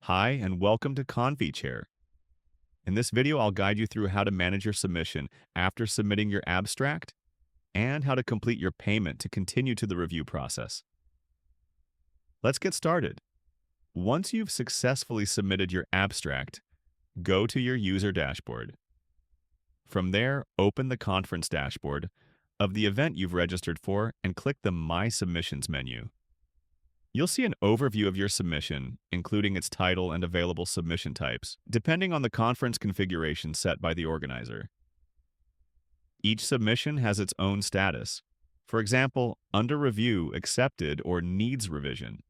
Hi, and welcome to ConfyChair. In this video, I'll guide you through how to manage your submission after submitting your abstract and how to complete your payment to continue to the review process. Let's get started. Once you've successfully submitted your abstract, go to your user dashboard. From there, open the conference dashboard of the event you've registered for and click the My Submissions menu. You'll see an overview of your submission, including its title and available submission types, depending on the conference configuration set by the organizer. Each submission has its own status. For example, under review, accepted, or needs revision.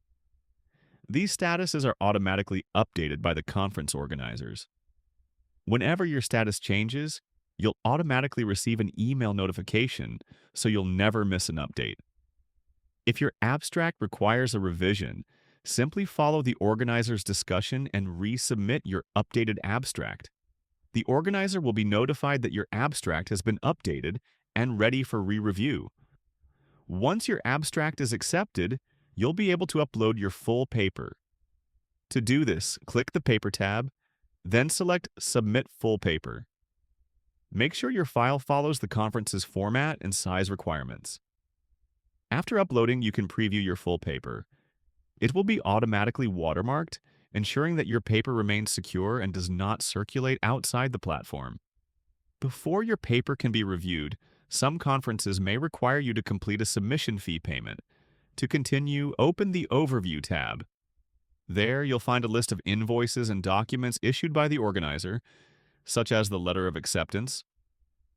These statuses are automatically updated by the conference organizers. Whenever your status changes, you'll automatically receive an email notification, so you'll never miss an update. If your abstract requires a revision, simply follow the organizer's discussion and resubmit your updated abstract. The organizer will be notified that your abstract has been updated and ready for re-review. Once your abstract is accepted, you'll be able to upload your full paper. To do this, click the Paper tab, then select Submit Full Paper. Make sure your file follows the conference's format and size requirements. After uploading, you can preview your full paper. It will be automatically watermarked, ensuring that your paper remains secure and does not circulate outside the platform. Before your paper can be reviewed, some conferences may require you to complete a submission fee payment. To continue, open the Overview tab. There, you'll find a list of invoices and documents issued by the organizer, such as the letter of acceptance,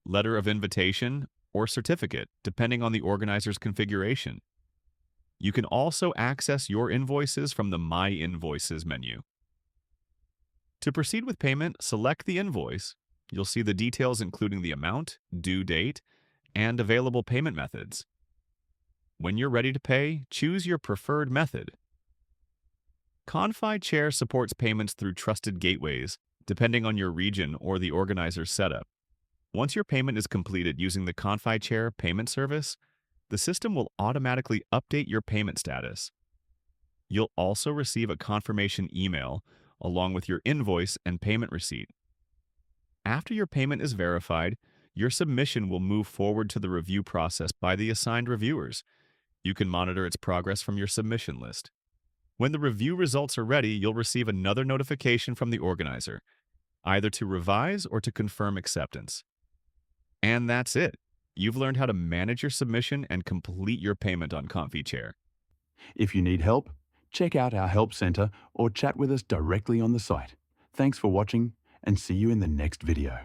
letter of invitation, or certificate, depending on the organizer's configuration. You can also access your invoices from the My Invoices menu. To proceed with payment, select the invoice. You'll see the details including the amount, due date, and available payment methods. When you're ready to pay, choose your preferred method. ConfyChair supports payments through trusted gateways, depending on your region or the organizer's setup. Once your payment is completed using the ConfyChair payment service, the system will automatically update your payment status. You'll also receive a confirmation email along with your invoice and payment receipt. After your payment is verified, your submission will move forward to the review process by the assigned reviewers. You can monitor its progress from your submission list. When the review results are ready, you'll receive another notification from the organizer, either to revise or to confirm acceptance. And that's it. You've learned how to manage your submission and complete your payment on ConfyChair. If you need help, check out our Help Center or chat with us directly on the site. Thanks for watching and see you in the next video.